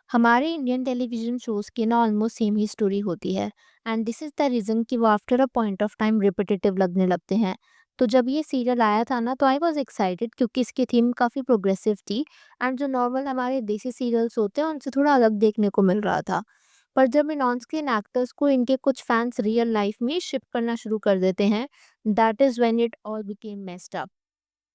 हमारे Indian television shows की ना ऑलमोस्ट सेम ही स्टोरी होती है and this is the reason कि वो after a point of time repetitive लगने लगते हैं। तो जब ये सीरियल आया था ना तो आई वाज़ एक्साइटेड क्योंकि इसकी थीम काफ़ी प्रोग्रेसिव थी एंड जो नॉर्मल हमारे देसी सीरियल्स होते हैं उनसे थोड़ा अलग देखने को मिल रहा था। पर जब इन ऑन स्क्रीन एक्टर्स को इनके कुछ फैंस रियल लाइफ में शिप करना शुरू कर देते हैं, that is when it all became messed up.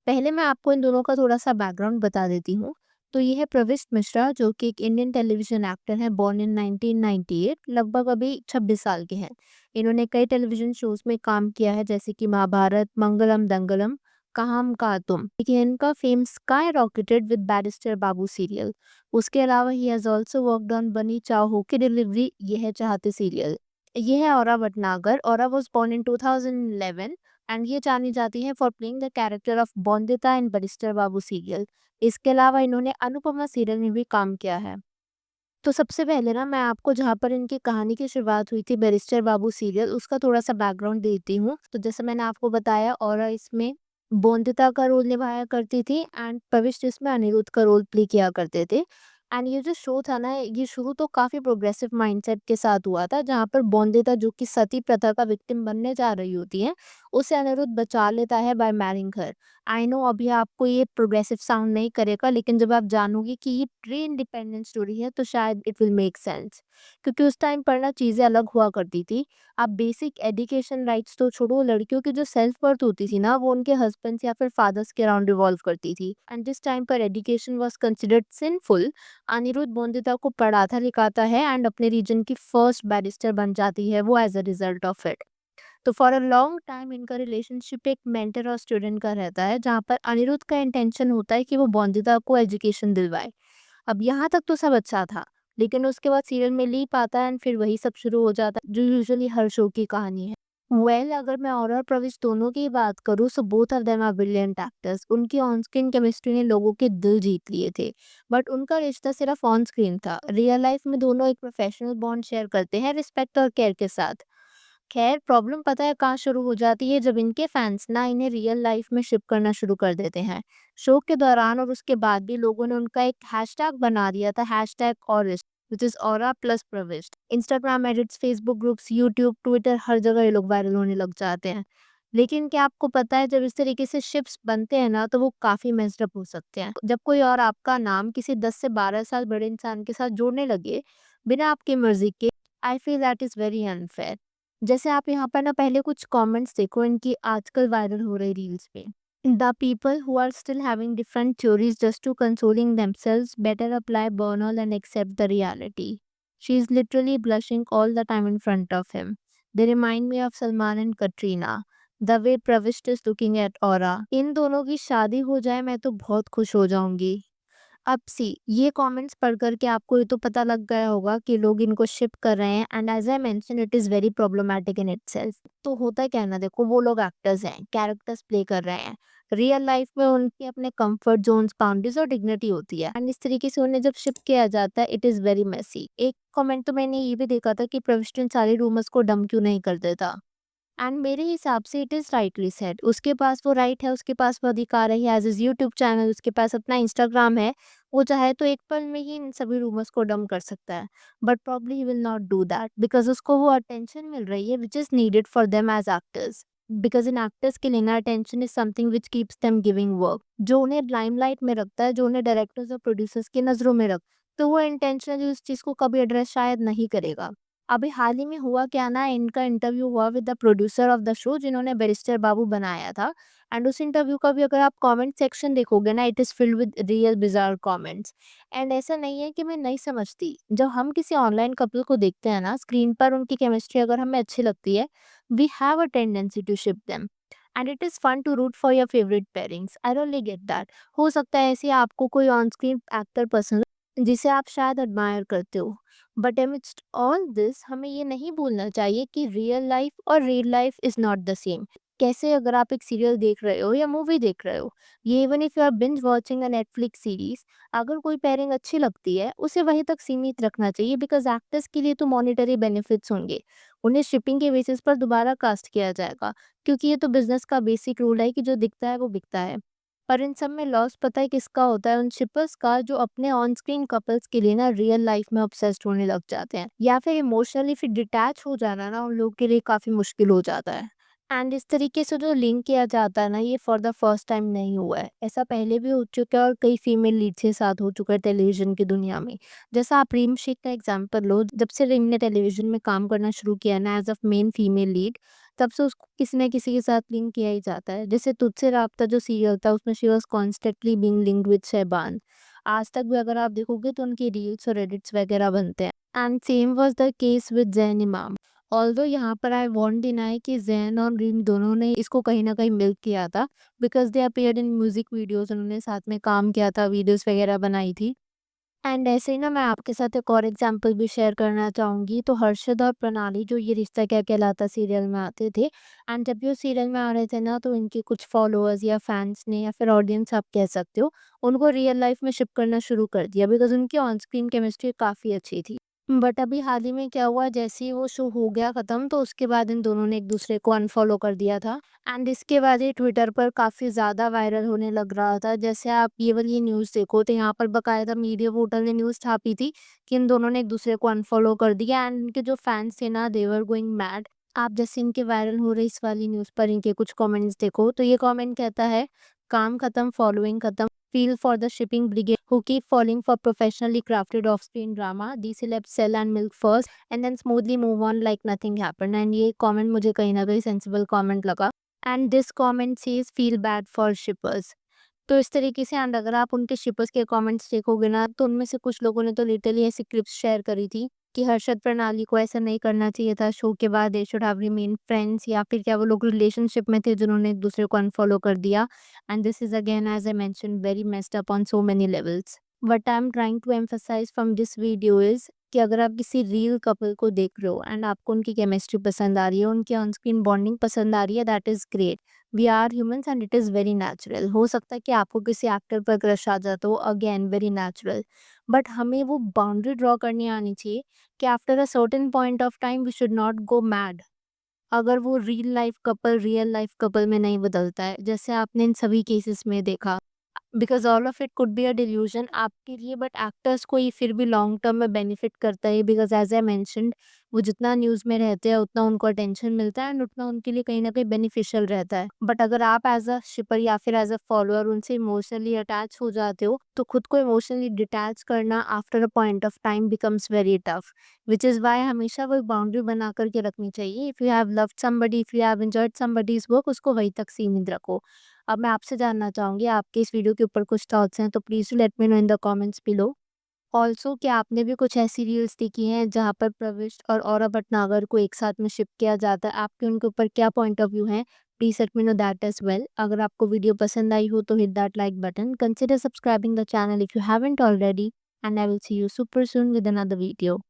पहले मैं आपको इन दोनों का थोड़ा-सा बैकग्राउंड बता देती हूँ। तो ये है प्रविष्ट मिश्रा जो कि एक इंडियन टेलीविज़न एक्टर हैं, बॉर्न इन 1998, लगभग अभी 26 साल के हैं। इन्होंने कई टेलीविज़न शोज़ में काम किया है जैसे कि महाभारत, मंगलम दंगलम, कहाम का तुम। लेकिन इनका fame sky rocketed with barrister Babu serial. उसके अलावा he has also worked on बनी चाहो की डिलीवरी, ये है चाहते सीरियल। ये है Aura Bhatnagar. Aura was born in 2011 and ये जानी जाती हैं for playing the character of Bondita in Barrister Babu serial. इसके अलावा इन्होंने अनुपमा सीरियल में भी काम किया है। तो सबसे पहले ना मैं आपको जहाँ पर इनकी कहानी की शुरुआत हुई थी बैरिस्टर बाबू सीरियल, उसका थोड़ा-सा बैकग्राउंड देती हूँ। तो जैसे मैंने आपको बताया, औरा इसमें बॉन्दिता का रोल निभाया करती थी एंड प्रविष्ट इसमें अनिरुद्ध का रोल प्ले किया करते थे। एंड ये जो शो था ना, ये शुरू तो काफ़ी प्रोग्रेसिव माइंडसेट के साथ हुआ था, जहाँ पर बॉन्दिता जो कि सती प्रथा का विक्टिम बनने जा रही होती है, उसे अनिरुद्ध बचा लेता है by marrying her. I know अभी आपको ये प्रोग्रेसिव साउंड नहीं करेगा, लेकिन जब आप जानोगे कि ये प्री इंडिपेंडेंट स्टोरी है तो शायद इट विल मेक सेंस। क्योंकि उस टाइम पर ना चीज़ें अलग हुआ करती थी। आप बेसिक एजुकेशन राइट्स तो छोड़ो, लड़कियों की जो सेल्फ वर्थ होती थी ना, वो उनके हस्बैंड्स या फिर फादर्स के अराउंड रिवॉल्व करती थी एंड जिस टाइम पर education was considered sinful, Aniruddh Bondita को पढ़ाता लिखाता है एंड अपने रीजन की फर्स्ट बैरिस्टर बन जाती है वो as a result of it. तो फॉर अ लॉन्ग टाइम इनका रिलेशनशिप एक मेंटर और स्टूडेंट का रहता है, जहाँ पर अनिरुद्ध का इंटेंशन होता है कि वो बॉन्दिता को एजुकेशन दिलवाए। अब यहाँ तक तो सब अच्छा था, लेकिन उसके बाद सीरियल में लीप आता है एंड फिर वही सब शुरू हो जाता है जो यूजुअली हर शो की कहानी है। अगर मैं और प्रविश दोनों की बात करूँ, so both of them are brilliant actors. उनकी ऑन स्क्रीन केमिस्ट्री ने लोगों के दिल जीत लिए थे, बट उनका रिश्ता सिर्फ ऑन स्क्रीन था। रियल लाइफ में दोनों एक प्रोफेशनल बॉन्ड शेयर करते हैं, रिस्पेक्ट और केयर के साथ। खैर, प्रॉब्लम पता है कहाँ शुरू हो जाती है, जब इनके फैंस ना इन्हें रियल लाइफ में शिप करना शुरू कर देते हैं। शो के दौरान और उसके बाद भी लोगों ने उनका एक हैशटैग बना दिया था, hashtag Aurist, which is Aura plus Pravisht. Instagram edits, Facebook groups, YouTube, Twitter, हर जगह ये लोग वायरल होने लग जाते हैं। लेकिन क्या आपको पता है, जब इस तरीके से शिप्स बनते हैं ना, तो वो काफी मेस्ड अप हो सकते हैं। जब कोई और आपका नाम किसी 10 से 12 साल बड़े इंसान के साथ जोड़ने लगे बिना आपकी मर्जी के, I feel that is very unfair. जैसे आप यहाँ पर ना पहले कुछ कमेंट्स देखो इनकी आजकल वायरल हो रही रील्स पे। The people who are still having different theories just to consoling themselves better apply Burnol and accept the reality. She is literally blushing all the time in front of him. They remind me of Salman and Katrina. The way Pravisht is looking at Aurra, इन दोनों की शादी हो जाए मैं तो बहुत खुश हो जाऊंगी। अब सी ये कमेंट्स पढ़ कर के आपको ये तो पता लग गया होगा कि लोग इनको शिप कर रहे हैं and as I mention it is very problematic in itself. तो होता क्या है ना, देखो वो लोग एक्टर्स हैं, कैरेक्टर्स प्ले कर रहे हैं। रियल लाइफ में उनके अपने कंफर्ट जोन्स, बाउंड्रीज और डिग्निटी होती है एंड इस तरीके से उन्हें जब शिप किया जाता है, इट इज़ वेरी मेसी। एक कमेंट तो मैंने ये भी देखा था कि प्रविष्टन सारी रूमर्स को डम क्यों नहीं कर देता। एंड मेरे हिसाब से इट इज़ राइटली सेड। उसके पास वो राइट है, उसके पास वो अधिकार है, he has his YouTube channel, उसके पास अपना इंस्टाग्राम है। वो चाहे तो एक पल में ही इन सभी रूमर्स को डंप कर सकता है। But probably he will not do that because उसको वो अटेंशन मिल रही है which is needed for them as actors. Because in actors के लिए ना attention is something which keeps them giving work. जो उन्हें लाइमलाइट में रखता है, जो उन्हें डायरेक्टर्स और प्रोड्यूसर्स की नज़रों में तो वो इंटेंशनली उस चीज़ को कभी एड्रेस शायद नहीं करेगा। अभी हाल ही में हुआ क्या ना, इनका इंटरव्यू हुआ with the producer of the show जिन्होंने बैरिस्टर बाबू बनाया था। एंड उस इंटरव्यू का भी अगर आप कमेंट सेक्शन देखोगे ना, it is filled with real bizarre comments. And ऐसा नहीं है कि मैं नहीं समझती, जब हम किसी ऑनलाइन कपल को देखते हैं ना स्क्रीन पर, उनकी केमिस्ट्री अगर हमें अच्छी लगती है, we have a tendency to ship them and it is fun to root for your favourite pairings. I really get that. हो सकता है ऐसे आपको कोई ऑन स्क्रीन एक्टर पसंद हो, जिसे आप शायद एडमायर करते हो। बट एमिड्स्ट ऑल दिस हमें ये नहीं भूलना चाहिए कि रियल लाइफ और real life is not the same. कैसे अगर आप एक सीरियल देख रहे हो या मूवी देख रहे हो, ये even if you are binge watching a Netflix series, अगर कोई पेयरिंग अच्छी लगती है उसे वहीं तक सीमित रखना चाहिए बिकॉज एक्टर्स के लिए तो मॉनिटरी बेनिफिट्स होंगे। उन्हें शिपिंग के बेसिस पर दोबारा कास्ट किया जाएगा, क्योंकि ये तो बिजनेस का बेसिक रूल है कि जो दिखता है वो बिकता है। पर इन सब में लॉस पता है किसका होता है? उन शिपर्स का जो अपने ऑन स्क्रीन कपल्स के लिए ना रियल लाइफ में ऑब्सेस्ड होने लग जाते हैं, या फिर इमोशनली फिर डिटैच हो जाना ना उन लोगों के लिए काफ़ी मुश्किल हो जाता है। एंड इस तरीके से जो लिंक किया जाता है ना, ये फॉर द फर्स्ट टाइम नहीं हुआ है। ऐसा पहले भी हो चुका है और कई फीमेल लीड के साथ हो चुका है टेलीविज़न की दुनिया में। जैसा आप रीम शेख का एग्ज़ाम्पल लो, जब से रिम ने टेलीविज़न में काम करना शुरू किया ना as a main female lead, तब से उसको किसी न किसी के साथ लिंक किया ही जाता है। जैसे तुझसे राब्ता जो सीरियल था, उसमें she was constantly being linked with Shahban. आज तक भी अगर आप देखोगे तो उनकी रील्स और एडिट्स वगैरह बनते हैं। And same was the case with Zain Imam. Although यहाँ पर आई वोंट डिनाई कि ज़ैन और रिम दोनों ने इसको कहीं न कहीं मिल्क किया था, because they appeared in music videos, उन्होंने साथ में काम किया था, वीडियोज़ वगैरह बनाई थी। एंड ऐसे ही ना मैं आपके साथ एक और एग्जांपल भी शेयर करना चाहूँगी। तो हर्षद और प्रणाली जो ये रिश्ता क्या कहलाता सीरियल में आते थे, एंड जब ये उस सीरियल में आ रहे थे ना, तो इनके कुछ फॉलोअर्स या फैंस ने या फिर ऑडियंस आप कह सकते हो, उनको रियल लाइफ में शिप करना शुरू कर दिया, बिकॉज़ उनकी ऑन स्क्रीन केमिस्ट्री काफ़ी अच्छी थी। बट अभी हाल ही में क्या हुआ, जैसे ही वो शो हो गया खत्म, तो उसके बाद इन दोनों ने एक दूसरे को अनफॉलो कर दिया था। एंड इसके बाद ये ट्विटर पर काफ़ी ज़्यादा वायरल होने लग रहा था। जैसे आप ये वाली न्यूज़ देखो, तो यहाँ पर बाकायदा मीडिया पोर्टल ने न्यूज़ छापी थी कि इन दोनों ने एक दूसरे को अनफॉलो कर दिया, एंड इनके जो फैंस थे ना, दे वर गोइंग मैड। आप जैसे इनके वायरल हो रही इस वाली न्यूज़ पर इनके कुछ कमेंट्स देखो, तो ये कमेंट कहता है, काम खत्म, फॉलोइंग खत्म, feel for the shipping brigade who keep falling for professionally crafted off-screen drama. These celebs sell and milk first and then smoothly move on like nothing happened. And ये comment मुझे कहीं ना कहीं sensible comment लगा. And this comment says feel bad for shippers. तो इस तरीके से, एंड अगर आप उनके शिपर्स के कमेंट्स देखोगे ना, तो उनमें से कुछ लोगों ने तो लिटरली ऐसी क्लिप्स शेयर करी थी कि हर्षद प्रणाली को ऐसा नहीं करना चाहिए था, शो के बाद they should have remain friends, या फिर क्या वो लोग रिलेशनशिप में थे जिन्होंने एक दूसरे को अनफॉलो कर दिया। And this is again as I mention very messed up on so many levels. What I am trying to emphasise from this video is कि अगर आप किसी रियल कपल को देख रहे हो एंड आपको उनकी केमिस्ट्री पसंद आ रही है, उनकी ऑन स्क्रीन बॉन्डिंग पसंद आ रही है, that is great. We are humans and it is very natural. हो सकता है कि आपको किसी एक्टर पर क्रश आ जाता हो, अगेन वेरी नेचुरल। बट हमें वो बाउंड्री ड्रॉ करनी आनी चाहिए कि after a certain point of time we should not go mad अगर वो रियल लाइफ कपल में नहीं बदलता है, जैसे आपने इन सभी केसेस में देखा। Because all of it could be a delusion आपके लिए, बट एक्टर्स को ये फिर भी लॉन्ग टर्म में बेनिफिट करता है, बिकॉज़ एज़ आई मेंशन्ड, वो जितना न्यूज़ में रहते हैं उतना उनको अटेंशन मिलता है एंड उतना उनके लिए कहीं न कहीं बेनिफिशियल रहता है। बट अगर आप एज़ अ शिपर या फिर एज़ अ फॉलोअर उनसे इमोशनली अटैच हो जाते हो, तो खुद को इमोशनली डिटैच करना after a point of time becomes very tough, which is why हमेशा वो एक बाउंड्री बना कर के रखनी चाहिए। If you have loved somebody, if you have enjoyed somebody's work, उसको वहीं तक सीमित रखो। अब मैं आपसे जानना चाहूँगी, आपके इस वीडियो के ऊपर कुछ थॉट्स हैं तो please let me know in the comments below. Also क्या आपने भी कुछ ऐसी रील्स देखी हैं जहाँ पर प्रविष्ट और औरा भटनागर को एक साथ में शिप किया जाता है? आपके उनके ऊपर क्या पॉइंट ऑफ व्यू हैं? Please let me know that as well. अगर आपको वीडियो पसंद आई हो तो hit that like button, consider subscribing the channel if you haven't already, and I will see you super soon with another video.